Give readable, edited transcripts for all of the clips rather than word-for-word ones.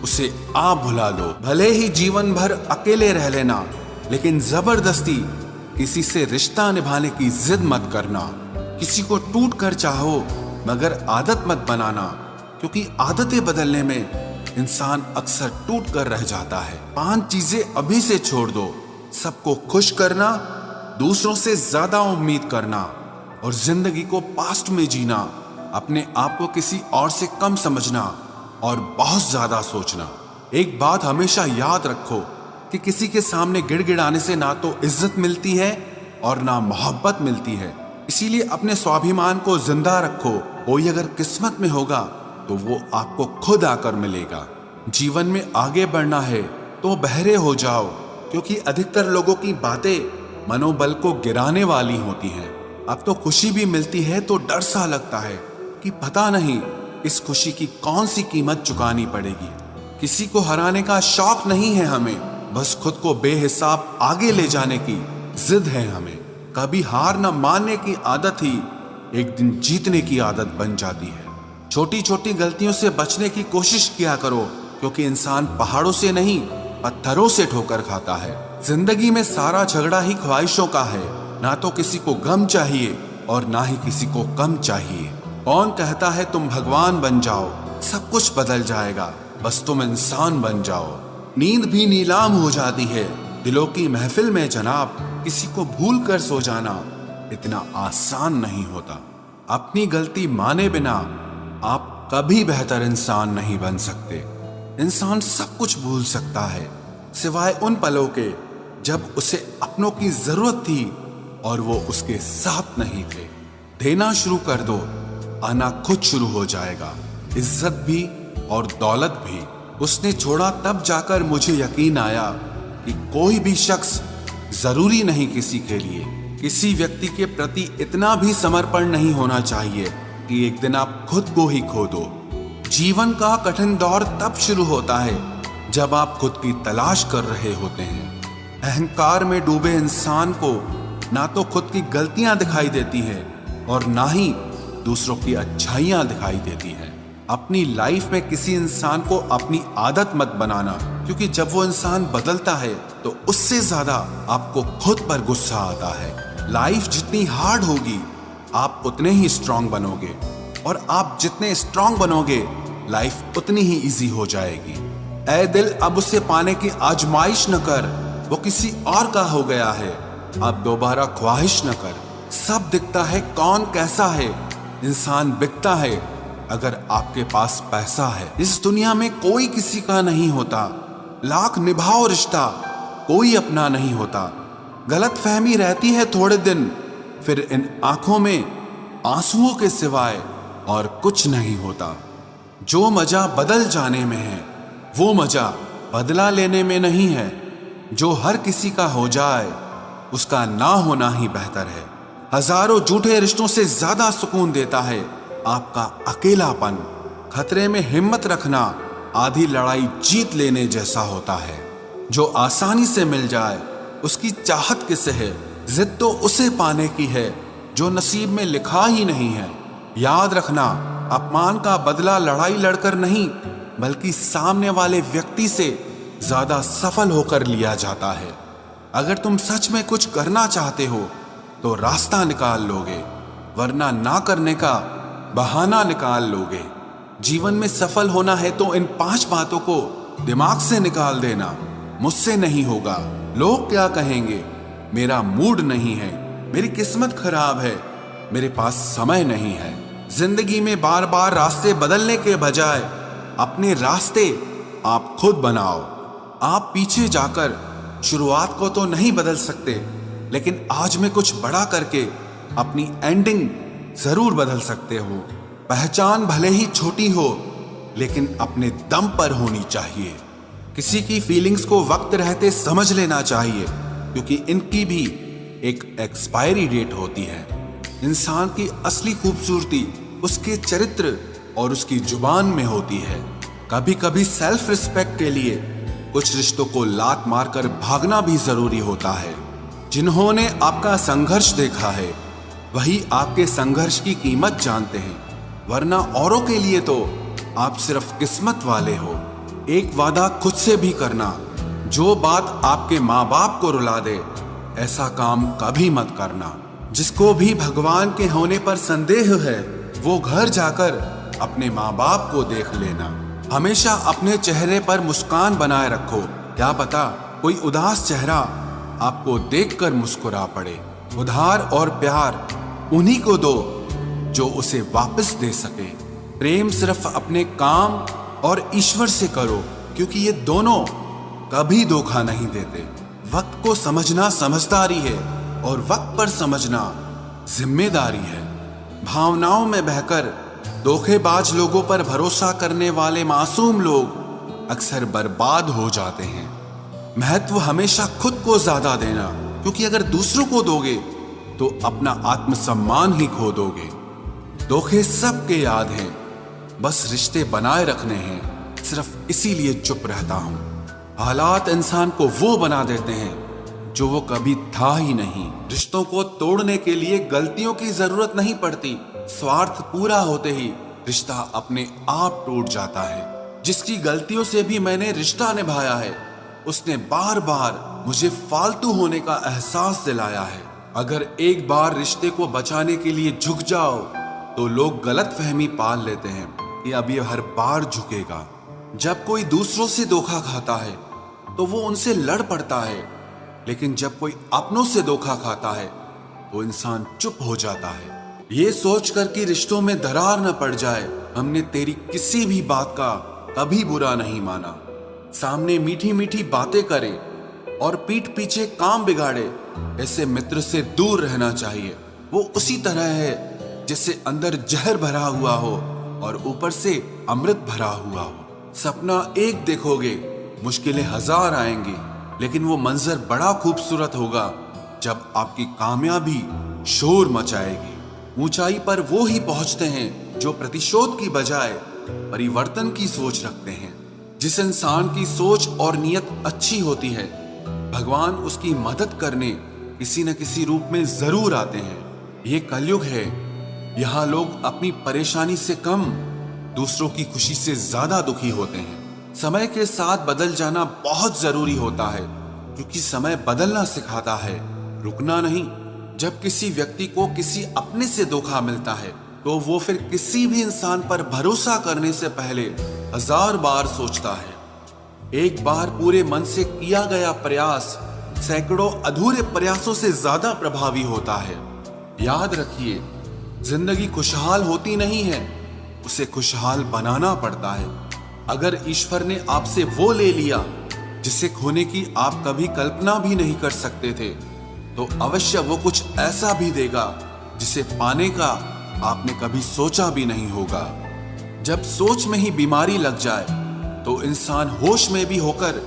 उसे आप भुला लो। भले ही जीवन भर अकेले रह लेना, लेकिन जबरदस्ती किसी से रिश्ता निभाने की जिद मत करना। किसी को टूट कर चाहो, मगर आदत मत बनाना, क्योंकि आदतें बदलने में इंसान अक्सर टूट कर रह जाता है। 5 चीजें अभी से छोड़ दो। सबको खुश करना, दूसरों से ज्यादा उम्मीद करना और जिंदगी को पास्ट में जीना, अपने आप को किसी और से कम समझना और बहुत ज्यादा सोचना। एक बात हमेशा याद रखो कि किसी के सामने गिड़गिड़ाने से ना तो इज्जत मिलती है और ना मोहब्बत मिलती है। इसीलिए अपने स्वाभिमान को जिंदा रखो। कोई अगर किस्मत में होगा तो वो आपको खुद आकर मिलेगा। जीवन में आगे बढ़ना है तो बहरे हो जाओ, क्योंकि अधिकतर लोगों की बातें मनोबल को गिराने वाली होती हैं। अब तो खुशी भी मिलती है तो डर सा लगता है कि पता नहीं इस खुशी की कौन सी कीमत चुकानी पड़ेगी। किसी को हराने का शौक नहीं है हमें, बस खुद को बेहिसाब आगे ले जाने की जिद है हमें। कभी हार न मानने की आदत ही एक दिन जीतने की आदत बन जाती है। छोटी छोटी गलतियों से बचने की कोशिश किया करो, क्योंकि इंसान पहाड़ों से नहीं पत्थरों से ठोकर खाता है। जिंदगी में सारा झगड़ा ही ख्वाहिशों का है। ना तो किसी को गम चाहिए और ना ही किसी को कम चाहिए। कौन कहता है तुम भगवान बन जाओ, सब कुछ बदल जाएगा, बस तुम इंसान बन जाओ। नींद भी नीलाम हो जाती है दिलों की महफिल में जनाब। किसी को भूल कर सो जाना इतना आसान नहीं होता। अपनी गलती माने बिना आप कभी बेहतर इंसान नहीं बन सकते। इंसान सब कुछ भूल सकता है, सिवाय उन पलों के जब उसे अपनों की जरूरत थी और वो उसके साथ नहीं थे। देना शुरू कर दो, आना खुद शुरू हो जाएगा। इज्जत भी और दौलत भी उसने छोड़ा, तब जाकर मुझे यकीन आया कि कोई भी शख्स जरूरी नहीं किसी के लिए। किसी व्यक्ति के प्रति इतना भी समर्पण नहीं होना चाहिए कि एक दिन आप खुद को ही खो दो। जीवन का कठिन दौर तब शुरू होता है जब आप खुद की तलाश कर रहे होते हैं। अहंकार में डूबे इंसान को ना तो खुद की गलतियां दिखाई देती है और ना ही दूसरों की अच्छाइयां दिखाई देती है। अपनी लाइफ में किसी इंसान को अपनी आदत मत बनाना, क्योंकि जब वो इंसान बदलता है तो उससे ज्यादा आपको खुद पर गुस्सा आता है। लाइफ जितनी हार्ड होगी आप उतने ही स्ट्रांग बनोगे, और आप जितने स्ट्रांग बनोगे लाइफ उतनी ही इजी हो जाएगी। ऐ दिल अब उसे पाने की आजमाइश न कर, वो किसी और का हो गया है, अब दोबारा ख्वाहिश न कर। सब दिखता है कौन कैसा है, इंसान बिकता है अगर आपके पास पैसा है। इस दुनिया में कोई किसी का नहीं होता, लाख निभाओ रिश्ता कोई अपना नहीं होता। गलत फहमी रहती है थोड़े दिन, फिर इन आंखों में आंसुओं के सिवाय और कुछ नहीं होता। जो मजा बदल जाने में है वो मजा बदला लेने में नहीं है। जो हर किसी का हो जाए उसका ना होना ही बेहतर है। हजारों झूठे रिश्तों से ज्यादा सुकून देता है आपका अकेलापन। खतरे में हिम्मत रखना आधी लड़ाई जीत लेने जैसा होता है। जो आसानी से मिल जाए उसकी चाहत किसे है, जिद तो उसे पाने की है जो नसीब में लिखा ही नहीं है। याद रखना, अपमान का बदला लड़ाई लड़कर नहीं, बल्कि सामने वाले व्यक्ति से ज्यादा सफल होकर लिया जाता है। अगर तुम सच में कुछ करना चाहते हो तो रास्ता निकाल लोगे, वरना ना करने का बहाना निकाल लोगे। जीवन में सफल होना है तो इन 5 बातों को दिमाग से निकाल देना। मुझसे नहीं होगा, लोग क्या कहेंगे, मेरा मूड नहीं है, मेरी किस्मत खराब है, मेरे पास समय नहीं है। जिंदगी में बार बार रास्ते बदलने के बजाय अपने रास्ते आप खुद बनाओ। आप पीछे जाकर शुरुआत को तो नहीं बदल सकते, लेकिन आज में कुछ बड़ा करके अपनी एंडिंग जरूर बदल सकते हो। पहचान भले ही छोटी हो, लेकिन अपने दम पर होनी चाहिए। किसी की फीलिंग्स को वक्त रहते समझ लेना चाहिए, क्योंकि इनकी भी एक एक्सपायरी डेट होती है। इंसान की असली खूबसूरती उसके चरित्र और उसकी जुबान में होती है। कभी कभी सेल्फ रिस्पेक्ट के लिए कुछ रिश्तों को लात मारकर भागना भी जरूरी होता है। जिन्होंने आपका संघर्ष देखा है वही आपके संघर्ष की कीमत जानते हैं, वरना औरों के लिए तो आप सिर्फ किस्मत वाले हो। एक वादा खुद से भी करना, जो बात आपके माँ बाप को रुला दे ऐसा काम कभी मत करना। जिसको भी भगवान के होने पर संदेह है वो घर जाकर अपने माँ बाप को देख लेना। हमेशा अपने चेहरे पर मुस्कान बनाए रखो, क्या पता कोई उदास चेहरा आपको देखकर मुस्कुरा पड़े। उधार और प्यार उन्हीं को दो जो उसे वापस दे सके। प्रेम सिर्फ अपने काम और ईश्वर से करो, क्योंकि ये दोनों कभी धोखा नहीं देते। वक्त को समझना समझदारी है और वक्त पर समझना जिम्मेदारी है। भावनाओं में बहकर धोखेबाज लोगों पर भरोसा करने वाले मासूम लोग अक्सर बर्बाद हो जाते हैं। महत्व हमेशा खुद को ज्यादा देना, क्योंकि अगर दूसरों को दोगे तो अपना आत्मसम्मान ही खो दोगे। धोखे सबके याद हैं, बस रिश्ते बनाए रखने हैं, सिर्फ इसीलिए चुप रहता हूं। हालात इंसान को वो बना देते हैं जो वो कभी था ही नहीं। रिश्तों को तोड़ने के लिए गलतियों की जरूरत नहीं पड़ती, स्वार्थ पूरा होते ही रिश्ता अपने आप टूट जाता है। जिसकी गलतियों से भी मैंने रिश्ता निभाया है उसने बार बार मुझे फालतू होने का एहसास दिलाया है। अगर एक बार रिश्ते को बचाने के लिए झुक जाओ तो लोग गलतफहमी पाल लेते हैं कि अब ये हर बार झुकेगा। जब कोई दूसरों से धोखा खाता है तो वो उनसे लड़ पड़ता है, लेकिन जब कोई अपनों से धोखा खाता है तो इंसान चुप हो जाता है। ये सोचकर कि रिश्तों में दरार न पड़ जाए, हमने तेरी किसी भी बात का कभी बुरा नहीं माना। सामने मीठी मीठी बातें करे और पीठ पीछे काम बिगाड़े, ऐसे मित्र से दूर रहना चाहिए। वो उसी तरह है जिससे अंदर जहर भरा हुआ हो और ऊपर से अमृत भरा हुआ हो। सपना एक देखोगे, मुश्किलें हजार आएंगी, लेकिन वो मंजर बड़ा खूबसूरत होगा जब आपकी कामयाबी शोर मचाएगी। ऊंचाई पर वो ही पहुंचते हैं जो प्रतिशोध की बजाय परिवर्तन की सोच रखते हैं। जिस इंसान की सोच और नियत अच्छी होती है, भगवान उसकी मदद करने किसी न किसी रूप में जरूर आते हैं। ये कलयुग है, यहाँ लोग अपनी परेशानी से कम दूसरों की खुशी से ज्यादा दुखी होते हैं। समय के साथ बदल जाना बहुत जरूरी होता है, क्योंकि समय बदलना सिखाता है, रुकना नहीं। जब किसी व्यक्ति को किसी अपने से धोखा मिलता है तो वो फिर किसी भी इंसान पर भरोसा करने से पहले 1000 बार सोचता है। एक बार पूरे मन से किया गया प्रयास सैकड़ों अधूरे प्रयासों से ज्यादा प्रभावी होता है। याद रखिए, जिंदगी खुशहाल होती नहीं है, उसे खुशहाल बनाना पड़ता है। अगर ईश्वर ने आपसे वो ले लिया जिसे खोने की आप कभी कल्पना भी नहीं कर सकते थे, तो अवश्य वो कुछ ऐसा भी देगा जिसे पाने का आपने कभी सोचा भी नहीं होगा। जब सोच में ही बीमारी लग जाए तो इंसान होश में भी होकर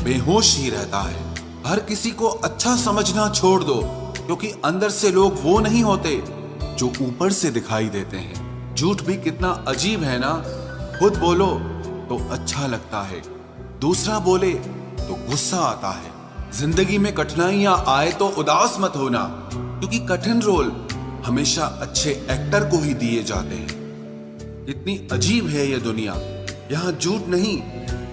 बेहोश ही रहता है। हर किसी को अच्छा समझना छोड़ दो, क्योंकि अंदर से लोग वो नहीं होते जो ऊपर से दिखाई देते हैं। झूठ भी कितना अजीब है ना, खुद बोलो तो अच्छा लगता है, दूसरा बोले तो गुस्सा आता है। जिंदगी में कठिनाइयां आए तो उदास मत होना, क्योंकि कठिन रोल हमेशा अच्छे एक्टर को ही दिए जाते हैं। इतनी अजीब है ये दुनिया, यहाँ झूठ नहीं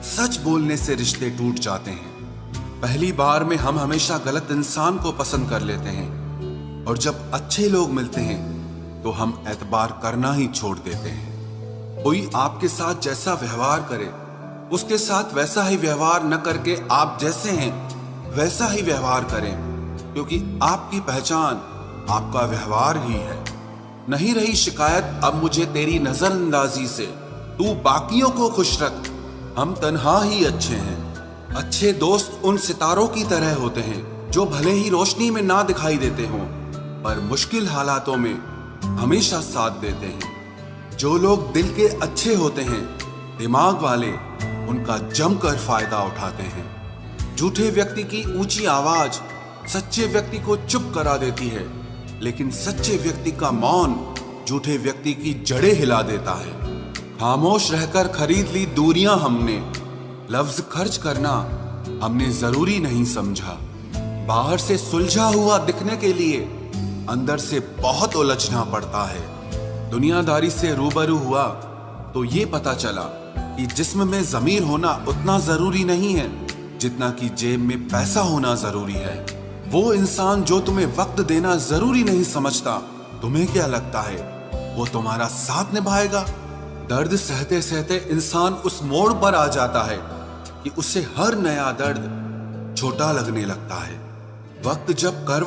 सच बोलने से रिश्ते टूट जाते हैं। पहली बार में हम हमेशा गलत इंसान को पसंद कर लेते हैं, और जब अच्छे लोग मिलते हैं तो हम एतबार करना ही छोड़ देते हैं। कोई आपके साथ जैसा व्यवहार करे, उसके साथ वैसा ही व्यवहार न करके आप जैसे हैं वैसा ही व्यवहार करें, क्योंकि आपकी पहचान आपका व्यवहार ही है। नहीं रही शिकायत अब मुझे तेरी नजरअंदाजी से, तू बाकियों को खुश रख, हम तन्हा ही अच्छे हैं। अच्छे दोस्त उन सितारों की तरह होते हैं जो भले ही रोशनी में ना दिखाई देते हों, पर मुश्किल हालातों में हमेशा साथ देते हैं। जो लोग दिल के अच्छे होते हैं, दिमाग वाले उनका जमकर फायदा उठाते हैं। झूठे व्यक्ति की ऊंची आवाज सच्चे व्यक्ति को चुप करा देती है, लेकिन सच्चे व्यक्ति का मौन झूठे व्यक्ति की जड़ें हिला देता है। खामोश रहकर खरीद ली दूरियां हमने, लफ्ज खर्च करना हमने जरूरी नहीं समझा। बाहर से सुलझा हुआ दिखने के लिए अंदर से बहुत उलझना पड़ता है। दुनियादारी से रूबरू हुआ तो ये पता चला कि जिस्म में ज़मीर होना उतना ज़रूरी नहीं है जितना कि जेब में पैसा होना ज़रूरी है। वो इंसान जो तुम्हें वक्त देना ज़रूरी नहीं समझता, तुम्हें क्या लगता है वो तुम्हारा साथ निभाएगा? दर्द सहते सहते इंसान उस मोड़ पर आ जाता है कि उसे हर नया दर्द छोटा लगने लगता है। वक्त जब करवट